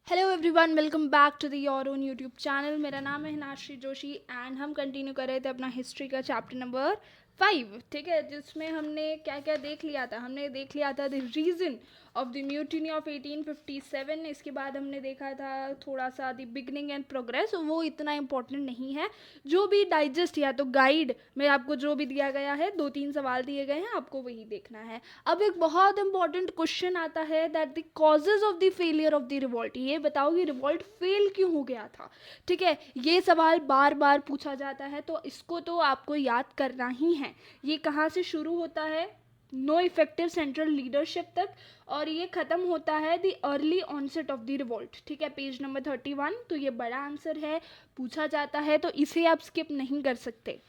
Hello everyone, welcome back to the your own YouTube channel. मेरा नाम है Hinashri Joshi and हम कंटिन्यू कर रहे थे अपना हिस्ट्री का चैप्टर नंबर 5। ठीक है, जिसमें हमने क्या क्या देख लिया था। हमने देख लिया था the reason of the mutiny of 1857। इसके बाद हमने देखा था थोड़ा सा द बिगनिंग एंड प्रोग्रेस। वो इतना इंपॉर्टेंट नहीं है। जो भी डाइजेस्ट या तो गाइड में आपको जो भी दिया गया है, 2-3 सवाल दिए गए हैं, आपको वही देखना है। अब एक बहुत इंपॉर्टेंट क्वेश्चन आता है that the causes of the failure of the revolt. ये बताओ कि रिवॉल्ट फेल क्यों हो गया था। ठीक है, ये सवाल बार बार पूछा जाता है, तो इसको तो आपको याद करना ही है। ये कहाँ से शुरू होता है? नो इफेक्टिव सेंट्रल लीडरशिप तक, और ये खत्म होता है the early onset of the revolt. ठीक है, पेज नंबर 31। तो ये बड़ा आंसर है, पूछा जाता है तो इसे आप स्किप नहीं कर सकते।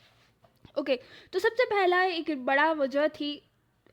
ओके, तो सबसे पहला एक बड़ा वजह थी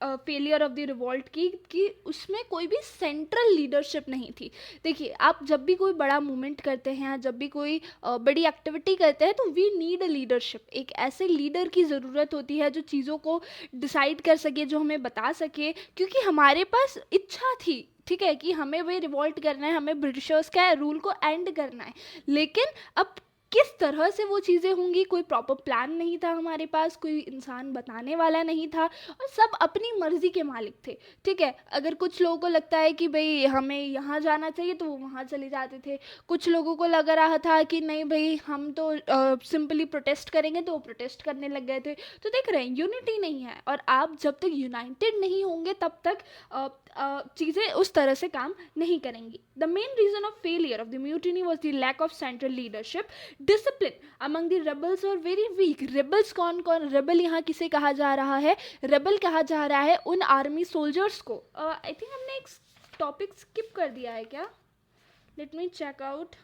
फेलियर ऑफ द रिवॉल्ट की कि उसमें कोई भी सेंट्रल लीडरशिप नहीं थी। देखिए, आप जब भी कोई बड़ा मूवमेंट करते हैं, जब भी कोई बड़ी एक्टिविटी करते हैं, तो वी नीड अ लीडरशिप। एक ऐसे लीडर की ज़रूरत होती है जो चीज़ों को डिसाइड कर सके, जो हमें बता सके, क्योंकि हमारे पास इच्छा थी, ठीक है, कि हमें वही रिवॉल्ट करना है, हमें ब्रिटिशर्स का रूल को एंड करना है। लेकिन अब किस तरह से वो चीज़ें होंगी, कोई प्रॉपर प्लान नहीं था हमारे पास, कोई इंसान बताने वाला नहीं था, और सब अपनी मर्जी के मालिक थे। ठीक है, अगर कुछ लोगों को लगता है कि भाई हमें यहाँ जाना चाहिए तो वो वहाँ चले जाते थे। कुछ लोगों को लग रहा था कि नहीं भाई हम तो सिंपली प्रोटेस्ट करेंगे, तो वो प्रोटेस्ट करने लग गए थे। तो देख रहे हैं, यूनिटी नहीं है, और आप जब तक यूनाइटेड नहीं होंगे तब तक चीज़ें उस तरह से काम नहीं करेंगी। The main reason of failure of the mutiny was the lack of central leadership. Discipline among the rebels और वेरी वीक। रेबल्स कौन कौन? रेबल यहाँ किसे कहा जा रहा है? रेबल कहा जा रहा है उन आर्मी सोल्जर्स को। आई थिंक हमने एक टॉपिक स्किप कर दिया है क्या? Let me check out.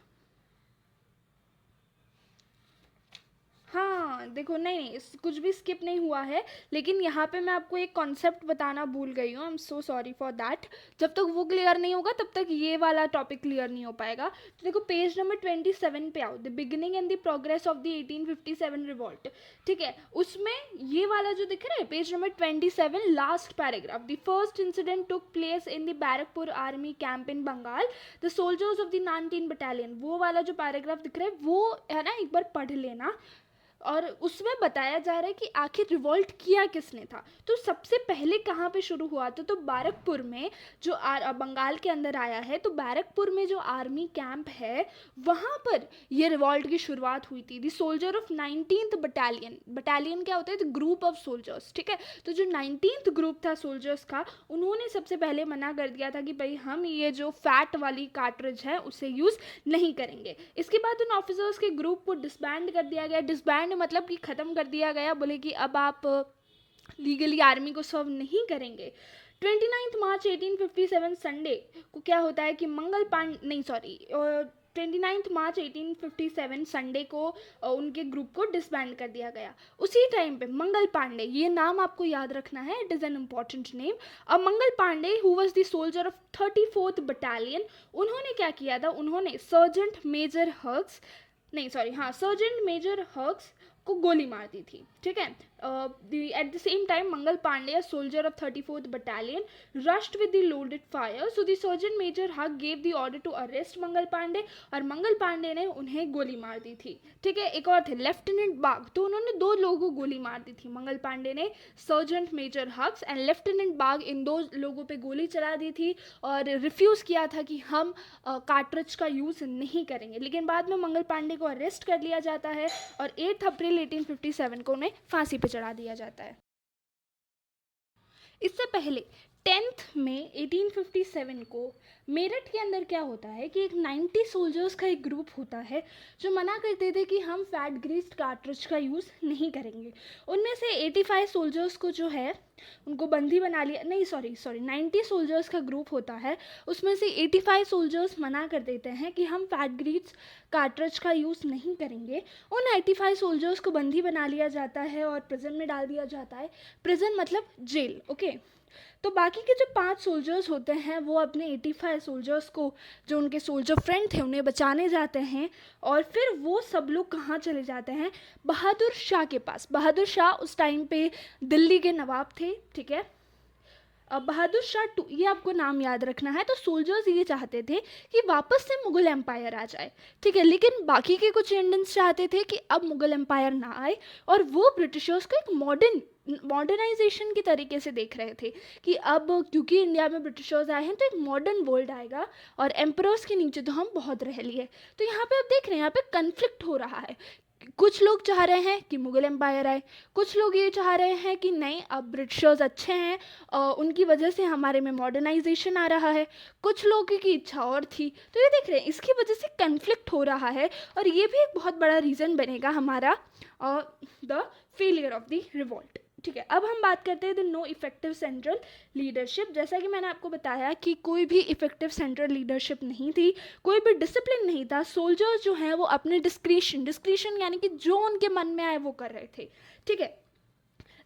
हाँ देखो, नहीं नहीं, कुछ भी स्किप नहीं हुआ है, लेकिन यहाँ पे मैं आपको एक कॉन्सेप्ट बताना भूल गई हूँ। I am so sorry for that. जब तक वो क्लियर नहीं होगा तब तक ये वाला टॉपिक क्लियर नहीं हो पाएगा। तो देखो, पेज नंबर 27 पे आओ, the beginning and the progress of the 1857 revolt. ठीक है, उसमें ये वाला जो दिख रहा है, page number 27, last paragraph, the first incident took place in the Barrackpore army camp in Bengal, the soldiers of the 19 battalion. वो वाला जो पैराग्राफ दिख रहा है वो है ना, एक बार पढ़ लेना। और उसमें बताया जा रहा है कि आखिर रिवॉल्ट किया किसने था। तो सबसे पहले कहाँ पे शुरू हुआ था? तो बैरकपुर में, जो बंगाल के अंदर आया है, तो बैरकपुर में जो आर्मी कैंप है वहाँ पर ये रिवॉल्ट की शुरुआत हुई थी। दी soldier of 19th battalion. Battalion क्या होता है? The group of soldiers. ठीक है, तो जो 19th ग्रुप था सोल्जर्स का, उन्होंने सबसे पहले मना कर दिया था कि भाई हम ये जो फैट वाली कार्ट्रिज है उसे यूज़ नहीं करेंगे। इसके बाद उन ऑफिसर्स के ग्रुप को डिसबैंड कर दिया गया। डिसबैंड मतलब कि ख़त्म कर दिया गया। बोले कि अब आप लीगली आर्मी को सर्व नहीं करेंगे। 29 मार्च 1857 संडे को क्या होता है कि मंगल पांडे, नहीं सॉरी, 29 मार्च 1857 संडे को उनके ग्रुप को डिसबैंड कर दिया गया। उसी टाइम पे मंगल पांडे, ये नाम आपको याद रखना है, it is an important name. अब Mangal Pandey who was the soldier of 34th battalion, उन्होंने क्या किया था? उन्होंने सर्जेंट मेजर हर्क्स, नहीं सॉरी, हाँ, सर्जेंट मेजर हर्क्स को गोली मार दी थी। ठीक है, at the same time Mangal Pandey, soldier of 34th battalion, rushed with the loaded fire. So the sergeant major Huck gave the order to arrest Mangal Pandey, और मंगल पांडे ने उन्हें गोली मार दी थी। ठीक है, एक और थे लेफ्टिनेंट बाग, तो उन्होंने 2 लोगों को गोली मार दी थी। मंगल पांडे ने सर्जेंट मेजर हक्स एंड लेफ्टिनेंट बाग, इन 2 लोगों पे गोली चला दी थी और रिफ्यूज़ किया था कि हम कार्ट्रिज का यूज़ नहीं करेंगे। लेकिन बाद में मंगल पांडे को अरेस्ट कर लिया जाता है और 8 अप्रैल 1857 को उन्हें फांसी पे चढ़ा दिया जाता है। इससे पहले 10th में 1857 को मेरठ के अंदर क्या होता है कि एक 90 सोल्जर्स का एक ग्रुप होता है जो मना करते थे कि हम फैट ग्रीस्ड कार्ट्रिज का यूज़ नहीं करेंगे। उनमें से 85 सोल्जर्स को जो है उनको बंदी बना लिया, नहीं सॉरी 90 सोल्जर्स का ग्रुप होता है, उसमें से 85 सोल्जर्स मना कर देते हैं कि हम फैट ग्रीस्ड कार्ट्रिज का यूज़ नहीं करेंगे। उन 85 सोल्जर्स को बंदी बना लिया जाता है और प्रिजन में डाल दिया जाता है। प्रिजन मतलब जेल। ओके, तो बाकी के जो 5 सोल्जर्स होते हैं वो अपने 85 सोल्जर्स को, जो उनके सोल्जर फ्रेंड थे, उन्हें बचाने जाते हैं। और फिर वो सब लोग कहाँ चले जाते हैं? बहादुर शाह के पास। बहादुर शाह उस टाइम पे दिल्ली के नवाब थे। ठीक है, बहादुर शाह टू, ये आपको नाम याद रखना है। तो सोल्जर्स ये चाहते थे कि वापस से मुगल एम्पायर आ जाए, ठीक है, लेकिन बाकी के कुछ इंडियंस चाहते थे कि अब मुगल एम्पायर ना आए, और वो ब्रिटिशर्स को एक मॉडर्नाइजेशन के तरीके से देख रहे थे कि अब क्योंकि इंडिया में ब्रिटिशर्स आए हैं तो एक मॉडर्न वर्ल्ड आएगा, और एम्परर्स के नीचे तो हम बहुत रह लिए। तो यहाँ पे आप देख रहे हैं यहाँ पे कन्फ्लिक्ट हो रहा है। कुछ लोग चाह रहे हैं कि मुगल एम्पायर आए, कुछ लोग ये चाह रहे हैं कि नहीं, अब ब्रिटिशर्स अच्छे हैं, उनकी वजह से हमारे में मॉडर्नाइजेशन आ रहा है। कुछ लोगों की इच्छा और थी। तो ये देख रहे हैं इसकी वजह से कन्फ्लिक्ट हो रहा है, और ये भी एक बहुत बड़ा रीज़न बनेगा हमारा the failure of the revolt. ठीक है, अब हम बात करते हैं the no effective central leadership. जैसा कि मैंने आपको बताया कि कोई भी इफेक्टिव सेंट्रल लीडरशिप नहीं थी, कोई भी डिसिप्लिन नहीं था। सोल्जर्स जो हैं वो अपने डिस्क्रिशन यानी कि जो उनके मन में आए वो कर रहे थे। ठीक है,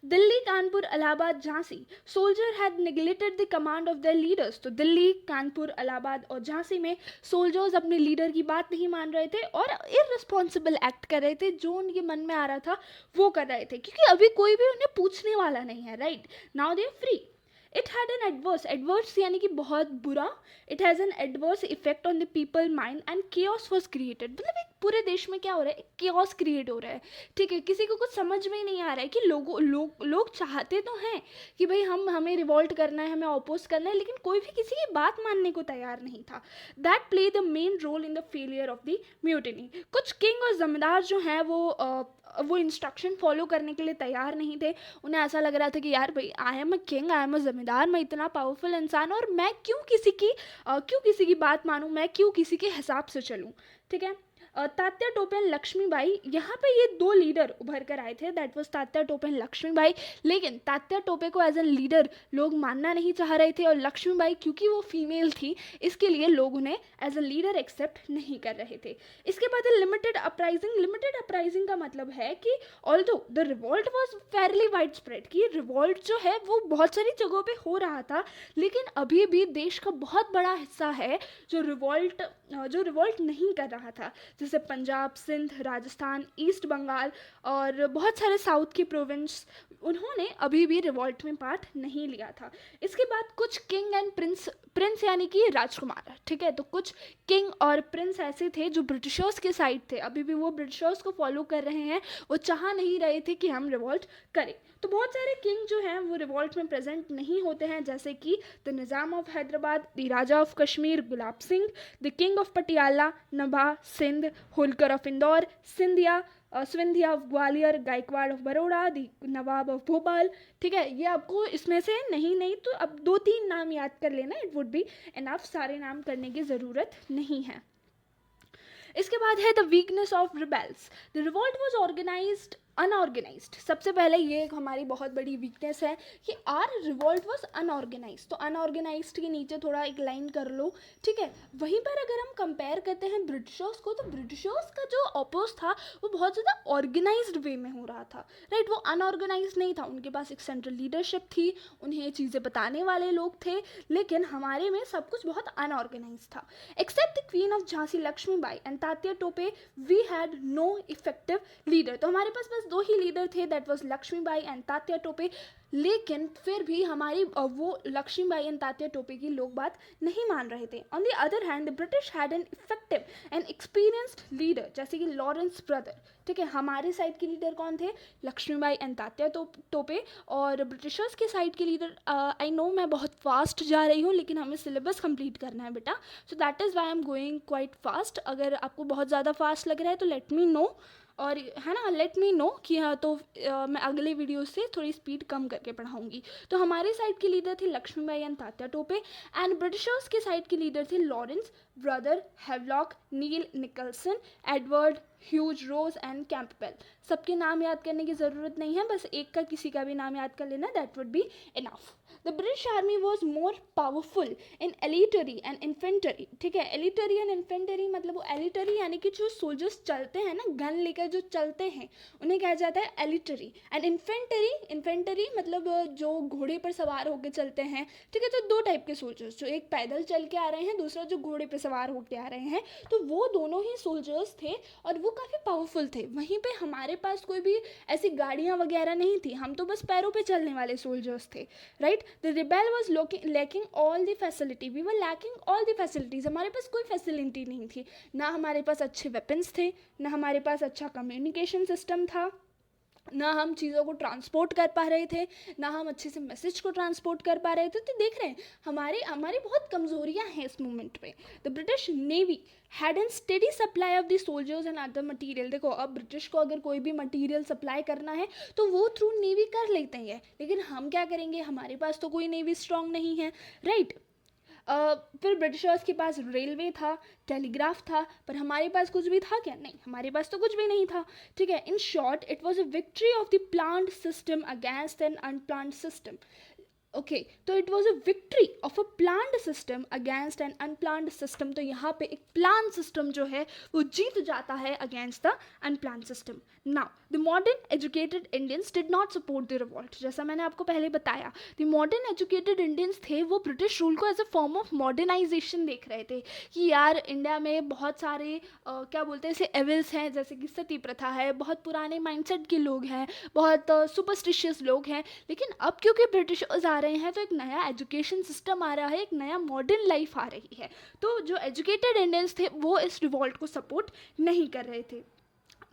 Delhi, Kanpur, Allahabad, Jhansi, soldier had neglected the command of their leaders. तो दिल्ली, कानपुर, इलाहाबाद और झांसी में सोल्जर्स अपने लीडर की बात नहीं मान रहे थे और इररिस्पॉन्सिबल एक्ट कर रहे थे, जो उनके मन में आ रहा था वो कर रहे थे, क्योंकि अभी कोई भी उन्हें पूछने वाला नहीं है। Right now they are free. It had an adverse यानी कि बहुत बुरा, it has an adverse effect on the people mind and chaos was created. मतलब एक पूरे देश में क्या हो रहा है, केओस क्रिएट हो रहा है। ठीक है, किसी को कुछ समझ में ही नहीं आ रहा है कि लोग चाहते तो हैं कि भाई हमें रिवॉल्ट करना है, हमें अपोज करना है, लेकिन कोई भी किसी की बात मानने को तैयार नहीं था। That play the main role in the failure of the mutiny. कुछ किंग और जमींदार जो हैं वो इंस्ट्रक्शन फॉलो करने के लिए तैयार नहीं थे। उन्हें ऐसा लग रहा था कि यार भाई, I am a king, I am a जमींदार, मैं इतना पावरफुल इंसान, और मैं क्यों किसी की बात मानूं, मैं क्यों किसी के हिसाब से चलूं। ठीक है, तात्या टोपे एंड लक्ष्मीबाई, यहाँ पे ये दो लीडर उभर कर आए थे, that was Tatya Tope and Lakshmibai. लेकिन तात्या टोपे को एज एन लीडर लोग मानना नहीं चाह रहे थे, और लक्ष्मीबाई क्योंकि वो फीमेल थी इसके लिए लोग उन्हें एज ए लीडर एक्सेप्ट नहीं कर रहे थे। इसके बाद लिमिटेड अपराइजिंग का मतलब है कि although the revolt was Fairlie wide spread, कि रिवॉल्ट जो है वो बहुत सारी जगहों पे हो रहा था, लेकिन अभी भी देश का बहुत बड़ा हिस्सा है जो रिवॉल्ट नहीं कर रहा था, जैसे पंजाब, सिंध, राजस्थान, ईस्ट बंगाल और बहुत सारे साउथ की प्रोविंस, उन्होंने अभी भी रिवॉल्ट में पार्ट नहीं लिया था। इसके बाद कुछ किंग एंड प्रिंस यानी कि राजकुमार, ठीक है, तो कुछ किंग और प्रिंस ऐसे थे जो ब्रिटिशर्स के साइड थे, अभी भी वो ब्रिटिशर्स को फॉलो कर रहे हैं, वो चाह नहीं रहे थे कि हम रिवॉल्ट करें। तो बहुत सारे किंग जो हैं वो रिवॉल्ट में प्रेजेंट नहीं होते हैं, जैसे कि the Nizam of Hyderabad, the Raja of Kashmir Gulab Singh, the king of Patiala, Nabha Sindh, Holkar of Indore, Scindia of Gwalior, Gaekwad of Baroda, the Nawab of Bhopal. ठीक है, ये आपको इसमें से नहीं तो अब 2-3 नाम याद कर लेना, इट वुड बी इनफ, सारे नाम करने की ज़रूरत नहीं है। इसके बाद है the weakness of rebels. The revolt was organised unorganised. सबसे पहले ये एक हमारी बहुत बड़ी वीकनेस है कि आर रिवॉल्ट वॉज अनऑर्गेनाइज्ड। तो अनऑर्गेनाइज्ड के नीचे थोड़ा एक लाइन कर लो, ठीक है। वहीं पर अगर हम कंपेयर करते हैं ब्रिटिशर्स को, तो ब्रिटिशर्स का जो अपोज था वो बहुत ज़्यादा ऑर्गेनाइज्ड वे में हो रहा था, राइट। वो अनऑर्गेनाइज्ड नहीं था, उनके पास एक सेंट्रल लीडरशिप थी, उन्हें चीज़ें बताने वाले लोग थे, लेकिन हमारे में सब कुछ बहुत अनऑर्गेनाइज्ड था। Except the queen of Jhansi Lakshmibai and Tatya Tope, we had no effective leader. तो हमारे पास 2 ही लीडर थे, that was Lakshmibai and Tatya Tope, लेकिन फिर भी हमारी वो लक्ष्मीबाई एंड तात्या टोपे की लोग बात नहीं मान रहे थे। On the other hand the British had an effective and experienced leader, जैसे कि लॉरेंस ब्रदर, ठीक है। हमारे साइड के लीडर कौन थे? लक्ष्मीबाई एंड तात्या टोपे। और ब्रिटिशर्स के साइड के लीडर, आई नो मैं बहुत फास्ट जा रही हूँ, लेकिन हमें सिलेबस कंप्लीट करना है बेटा, so that is why I am going quite fast. अगर आपको बहुत ज़्यादा फास्ट लग रहा है तो लेट मी नो, और है ना, लेट मी नो कि हाँ, तो मैं अगले वीडियो से थोड़ी स्पीड कम करके पढ़ाऊँगी। तो हमारे साइड के लीडर थे Lakshmibai and Tatya Tope, and Britishers के साइड के लीडर थे Lawrence brother, Havelock, Neil Nicholson, Edward, Hughes Rose and Campbell. सबके नाम याद करने की ज़रूरत नहीं है, बस एक का किसी का भी नाम याद कर लेना, that would be enough. The British army was more powerful in artillery and infantry, ठीक है। एलिटरी एंड इन्फेंटरी मतलब वो एलिटरी यानी कि जो सोल्जर्स चलते हैं ना, गन लेकर जो चलते हैं, उन्हें कहा जाता है एलिटरी। एंड इन्फेंटरी मतलब जो घोड़े पर सवार होकर चलते हैं, ठीक है। तो 2 टाइप के सोल्जर्स, जो एक पैदल चल के आ रहे हैं, दूसरा जो घोड़े पर सवार होकर आ रहे हैं, तो वो दोनों ही सोल्जर्स थे और वो काफ़ी पावरफुल थे। वहीं पे हमारे पास कोई भी ऐसी गाड़ियाँ वगैरह नहीं थी, हम तो बस पैरों पे चलने वाले सोल्जर्स थे, right. The rebel was lacking all the facility, we were lacking all the facilities, हमारे पास कोई फैसिलिटी नहीं थी, ना हमारे पास अच्छे वेपन्स थे, ना हमारे पास अच्छा कम्युनिकेशन सिस्टम था, ना हम चीज़ों को ट्रांसपोर्ट कर पा रहे थे, ना हम अच्छे से मैसेज को ट्रांसपोर्ट कर पा रहे थे। तो देख रहे हैं हमारी हमारी बहुत कमज़ोरियाँ हैं इस मोमेंट पे। The British navy had an steady supply of the soldiers and other material. देखो अब ब्रिटिश को अगर कोई भी मटीरियल सप्लाई करना है तो वो थ्रू नेवी कर लेते हैं, लेकिन हम क्या करेंगे, हमारे पास तो कोई नेवी स्ट्रांग नहीं है, राइट। फिर ब्रिटिशर्स के पास रेलवे था, टेलीग्राफ था, पर हमारे पास कुछ भी था क्या? नहीं, हमारे पास तो कुछ भी नहीं था, ठीक है। In short it was a victory of the planned system against an unplanned system. Okay, तो it was a victory of a planned system against an unplanned system. तो यहाँ पे एक प्लान सिस्टम जो है वो जीत जाता है against the unplanned system. Now the modern educated Indians did not support the revolt. जैसा मैंने आपको पहले बताया, द मॉडर्न एजुकेटेड इंडियंस थे वो ब्रिटिश रूल को as a form of modernisation देख रहे थे कि यार इंडिया में बहुत सारे क्या बोलते हैं ऐसे एविल्स हैं, जैसे कि सती प्रथा है, बहुत पुराने माइंडसेट के लोग हैं, बहुत सुपरस्टिशियस लोग हैं, लेकिन अब क्योंकि ब्रिटिशर्स आ रहे हैं तो एक नया एजुकेशन सिस्टम आ रहा है, एक नया मॉडर्न लाइफ आ रही है। तो जो एजुकेटेड इंडियंस थे वो इस रिवॉल्ट को सपोर्ट नहीं कर रहे थे।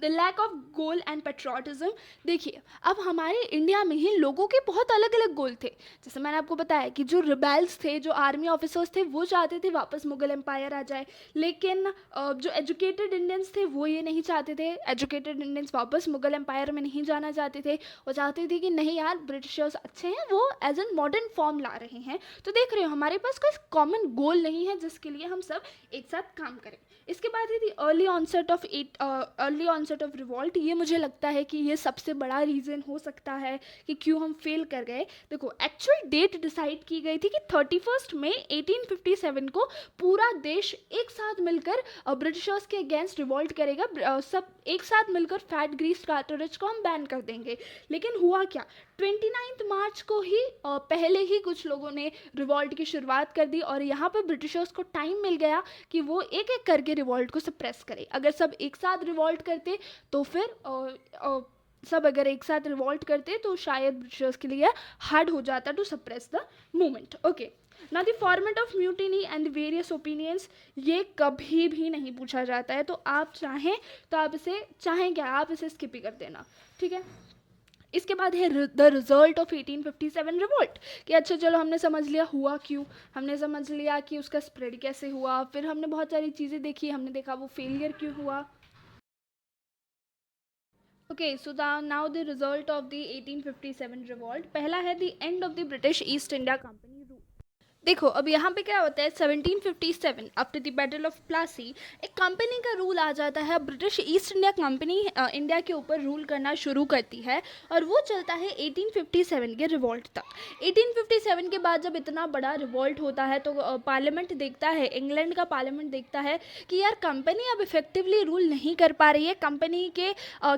The lack of goal and patriotism. देखिए अब हमारे इंडिया में ही लोगों के बहुत अलग अलग गोल थे। जैसे मैंने आपको बताया कि जो रिबेल्स थे, जो आर्मी ऑफिसर्स थे, वो चाहते थे वापस मुगल एम्पायर आ जाए, लेकिन जो एजुकेटेड इंडियंस थे वो ये नहीं चाहते थे, एजुकेटेड इंडियंस वापस मुगल एम्पायर में नहीं जाना चाहते थे। वो चाहते थे कि नहीं यार ब्रिटिशर्स अच्छे हैं, वो एज एन मॉडर्न फॉर्म ला रहे हैं। तो देख रहे हो हमारे पास कोई कॉमन गोल नहीं है जिसके लिए हम सब एक साथ काम करें। इसके बाद है अर्ली ऑनसेट ऑफ रिवॉल्ट। ये मुझे लगता है कि ये सबसे बड़ा रीज़न हो सकता है कि क्यों हम फेल कर गए। देखो एक्चुअल डेट डिसाइड की गई थी कि 31 मई 1857 को पूरा देश एक साथ मिलकर ब्रिटिशर्स के अगेंस्ट रिवॉल्ट करेगा, सब एक साथ मिलकर फैट ग्रीस कार्टरेज को हम बैन कर देंगे। लेकिन हुआ क्या, 29 मार्च को ही पहले ही कुछ लोगों ने रिवॉल्ट की शुरुआत कर दी, और यहाँ पर ब्रिटिशर्स को टाइम मिल गया कि वो एक एक करके रिवॉल्ट को सप्रेस करे। अगर सब एक साथ रिवॉल्ट करते तो फिर सब अगर एक साथ रिवॉल्ट करते तो शायद ब्रिटिशर्स के लिए हार्ड हो जाता to suppress the movement. Okay, ना the format of mutiny and various opinions, ये कभी भी नहीं पूछा जाता है, तो आप चाहें तो आप इसे चाहें क्या, आप इसे स्किप ही कर देना, ठीक है। इसके बाद है द रिजल्ट ऑफ 1857 रिवोल्ट, कि अच्छा चलो हमने समझ लिया हुआ क्यों, हमने समझ लिया कि उसका स्प्रेड कैसे हुआ, फिर हमने बहुत सारी चीज़ें देखी, हमने देखा वो फेलियर क्यों हुआ। Okay, so now the result of the 1857 revolt. पहला है the end of the British east India company rule. देखो अब यहाँ पे क्या होता है, 1757 after the battle of Plassey एक कंपनी का रूल आ जाता है। British east India company India के ऊपर रूल करना शुरू करती है, और वो चलता है 1857 के रिवॉल्ट तक। 1857 के बाद जब इतना बड़ा रिवॉल्ट होता है तो पार्लियामेंट देखता है, इंग्लैंड का पार्लियामेंट देखता है कि यार कंपनी अब इफेक्टिवली रूल नहीं कर पा रही है, कंपनी के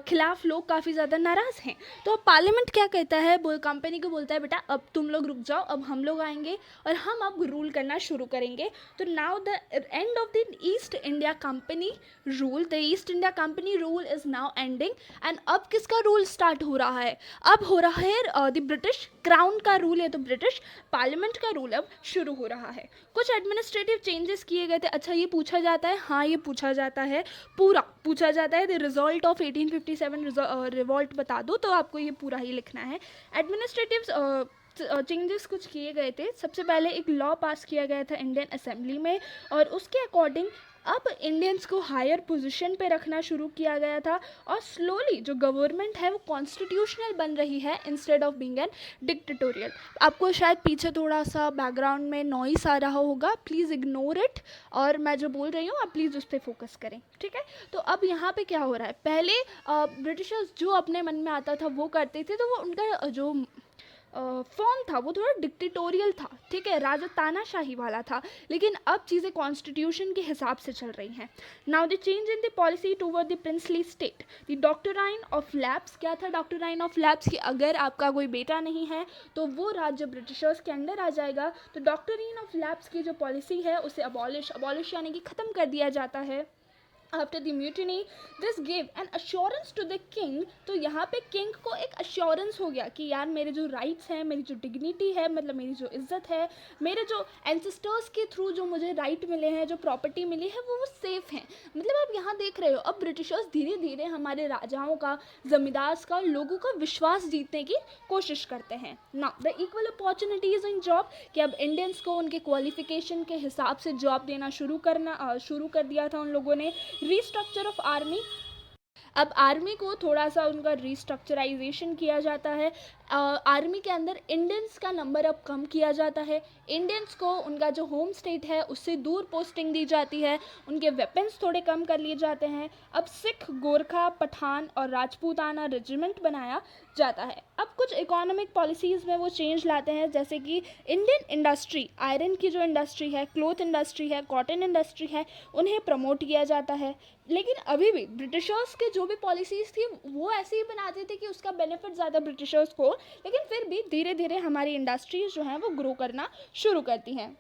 खिलाफ लोग काफ़ी ज़्यादा नाराज़ हैं। तो पार्लियामेंट क्या कहता है, कंपनी को बोलता है बेटा अब तुम लोग रुक जाओ, अब हम लोग आएंगे और हम अब रूल करना शुरू करेंगे। तो now the end of the east India company rule, the east India company rule is now ending. And अब किसका रूल स्टार्ट हो रहा है, अब हो रहा है द ब्रिटिश क्राउन का रूल है, तो ब्रिटिश पार्लियामेंट का रूल अब शुरू हो रहा है। कुछ एडमिनिस्ट्रेटिव चेंजेस किए गए थे। अच्छा ये पूछा जाता है, हाँ ये पूछा जाता है, पूरा पूछा जाता है, द रिजल्ट ऑफ 1857 रिवॉल्ट बता दो, तो आपको ये पूरा ही लिखना है। एडमिनिस्ट्रेटिव चेंजेस कुछ किए गए थे। सबसे पहले एक लॉ पास किया गया था इंडियन असेंबली में, और उसके अकॉर्डिंग अब इंडियंस को हायर पोजीशन पे रखना शुरू किया गया था, और स्लोली जो गवर्नमेंट है वो कॉन्स्टिट्यूशनल बन रही है instead of being an dictatorial. आपको शायद पीछे थोड़ा सा बैकग्राउंड में नॉइस आ रहा होगा, प्लीज़ इग्नोर इट, और मैं जो बोल रही हूँ आप प्लीज़ उस पर फोकस करें, ठीक है। तो अब यहाँ पे क्या हो रहा है, पहले ब्रिटिशर्स जो अपने मन में आता था वो करते थे, तो वो उनका जो फॉर्म था वो थोड़ा डिक्टेटोरियल था, ठीक है, राजतानाशाही वाला था। लेकिन अब चीज़ें कॉन्स्टिट्यूशन के हिसाब से चल रही हैं। Now the change in the policy toward the princely state, the doctrine of lapse. क्या था डॉक्टराइन ऑफ लैप्स, कि अगर आपका कोई बेटा नहीं है तो वो राज्य ब्रिटिशर्स के अंडर आ जाएगा। तो डॉक्टराइन ऑफ लैप्स की जो पॉलिसी है उसे अबॉलिश यानी कि ख़त्म कर दिया जाता है। After the mutiny this give an assurance to the king. तो यहाँ पे किंग को एक अश्योरेंस हो गया कि यार मेरे जो राइट्स हैं, मेरी जो डिग्निटी है, मतलब मेरी जो इज्जत है, मेरे जो एंसेस्टर्स के थ्रू जो मुझे राइट मिले हैं, जो प्रॉपर्टी मिली है, वो सेफ़ हैं। मतलब आप यहाँ देख रहे हो अब ब्रिटिशर्स धीरे धीरे हमारे राजाओं का, जमींदार्स का, लोगों का विश्वास जीतने की कोशिश करते हैं। Now the equal opportunities in job, कि अब इंडियंस को उनके क्वालिफिकेशन के हिसाब से जॉब देना शुरू कर दिया था उन लोगों ने। रीस्ट्रक्चर ऑफ आर्मी, अब आर्मी को थोड़ा सा उनका रीस्ट्रक्चराइजेशन किया जाता है। आर्मी के अंदर इंडियंस का नंबर अब कम किया जाता है। इंडियंस को उनका जो होम स्टेट है उससे दूर पोस्टिंग दी जाती है। उनके वेपन्स थोड़े कम कर लिए जाते हैं। अब सिख, गोरखा, पठान और राजपूताना रेजिमेंट बनाया जाता है। अब कुछ इकोनॉमिक पॉलिसीज़ में वो चेंज लाते हैं, जैसे कि इंडियन इंडस्ट्री, आयरन की जो इंडस्ट्री है, क्लॉथ इंडस्ट्री है, कॉटन इंडस्ट्री है, उन्हें प्रमोट किया जाता है। लेकिन अभी भी ब्रिटिशर्स के जो भी पॉलिसीज़ थी वो ऐसे ही बनाते थे कि उसका बेनिफिट ज़्यादा ब्रिटिशर्स को, लेकिन फिर भी धीरे धीरे हमारी इंडस्ट्रीज़ जो हैं वो ग्रो करना शुरू करती हैं।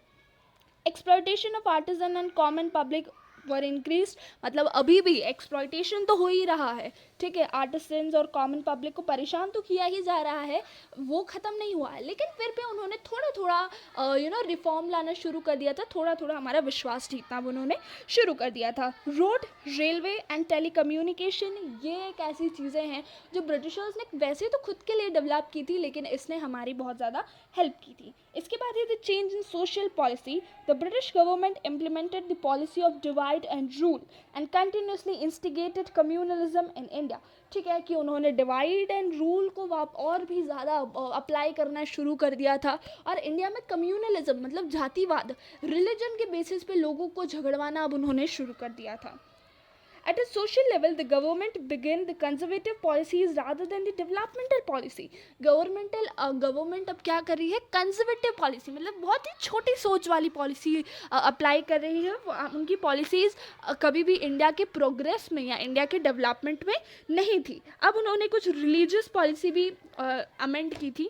Exploitation of artisan and common public were increase, मतलब अभी भी एक्सप्लॉयटेशन तो हो ही रहा है, ठीक है, आर्टिसंस और कॉमन पब्लिक को परेशान तो किया ही जा रहा है, वो ख़त्म नहीं हुआ है, लेकिन फिर भी उन्होंने थोड़ा थोड़ा रिफॉर्म लाना शुरू कर दिया था, थोड़ा थोड़ा हमारा विश्वास जीतना उन्होंने शुरू कर दिया था। Road, railway and telecommunication, ये एक ऐसी चीज़ें हैं जो ब्रिटिशर्स ने वैसे तो खुद के लिए डेवलप की थी, लेकिन इसने हमारी बहुत ज़्यादा हेल्प की थी। इसके बाद है the change in social policy. The British government implemented the policy of divide and rule and continuously instigated communalism in India, ठीक है, कि उन्होंने डिवाइड एंड रूल को और भी ज़्यादा अप्लाई करना शुरू कर दिया था, और इंडिया में कम्युनलिज्म मतलब जातिवाद, रिलीजन के बेसिस पे लोगों को झगड़वाना अब उन्होंने शुरू कर दिया था। At a social level, the government began the conservative policies rather than the developmental policy. Government अब क्या कर रही है, कंजर्वेटिव पॉलिसी, मतलब बहुत ही छोटी सोच वाली पॉलिसी अप्लाई कर रही है। उनकी पॉलिसीज़ कभी भी इंडिया के प्रोग्रेस में या इंडिया के डेवलपमेंट में नहीं थी। अब उन्होंने कुछ रिलीजियस पॉलिसी भी अमेंड की थी।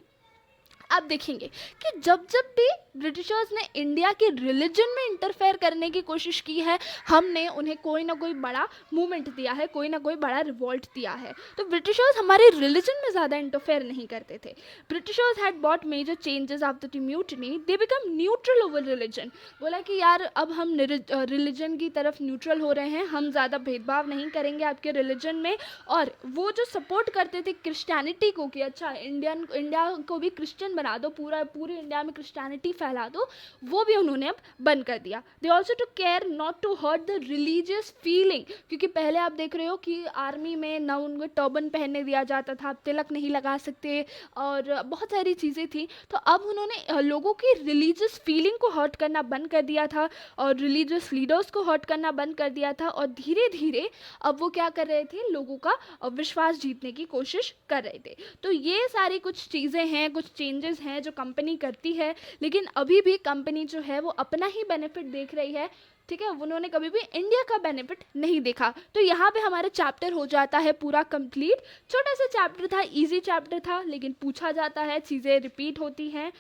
आप देखेंगे कि जब जब भी ब्रिटिशर्स ने इंडिया के रिलीजन में इंटरफेयर करने की कोशिश की है, हमने उन्हें कोई ना कोई बड़ा मूवमेंट दिया है, कोई ना कोई बड़ा रिवॉल्ट दिया है। तो ब्रिटिशर्स हमारे रिलीजन में ज़्यादा इंटरफेयर नहीं करते थे। Britishers had bought major changes after the mutiny, they become neutral over religion. बोला कि यार अब हम रिलीजन की तरफ न्यूट्रल हो रहे हैं, हम ज़्यादा भेदभाव नहीं करेंगे आपके रिलीजन में। और वो जो सपोर्ट करते थे क्रिश्चियनिटी को कि अच्छा इंडिया को भी क्रिश्चियन बना दो, पूरे इंडिया में क्रिश्चियनिटी फैला दो, वो भी उन्होंने अब बंद कर दिया। They also to care not to hurt the religious feeling, क्योंकि पहले आप देख रहे हो कि आर्मी में ना उनको टर्बन पहनने दिया जाता था, तिलक नहीं लगा सकते, और बहुत सारी चीज़ें थी। तो अब उन्होंने लोगों की रिलीजियस फीलिंग को हर्ट करना बंद कर दिया था, और रिलीजियस लीडर्स को हर्ट करना बंद कर दिया था, और धीरे धीरे अब वो क्या कर रहे थे, लोगों का विश्वास जीतने की कोशिश कर रहे थे। तो ये सारी कुछ चीज़ें हैं, कुछ चेंजेस हैं जो कंपनी करती है, लेकिन अभी भी कंपनी जो है वो अपना ही बेनिफिट देख रही है, ठीक है, उन्होंने कभी भी इंडिया का बेनिफिट नहीं देखा। तो यहाँ पे हमारा चैप्टर हो जाता है पूरा कंप्लीट। छोटा सा चैप्टर था, इजी चैप्टर था, लेकिन पूछा जाता है, चीज़ें रिपीट होती हैं।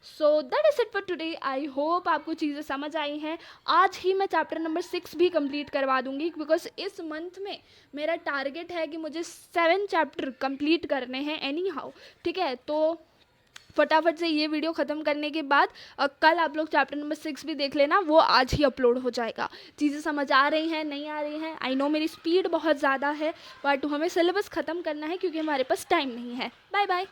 So that is it for today. I hope आपको चीज़ें समझ आई हैं। आज ही मैं चैप्टर नंबर 6 भी कंप्लीट करवा दूंगी, बिकॉज इस मंथ में मेरा टारगेट है कि मुझे 7 चैप्टर कंप्लीट करने हैं एनी हाउ, ठीक है। तो फटाफट से ये वीडियो ख़त्म करने के बाद कल आप लोग चैप्टर नंबर 6 भी देख लेना, वो आज ही अपलोड हो जाएगा। चीज़ें समझ आ रही हैं, नहीं आ रही हैं, आई नो मेरी स्पीड बहुत ज़्यादा है, बट हमें सिलेबस ख़त्म करना है क्योंकि हमारे पास टाइम नहीं है। Bye bye.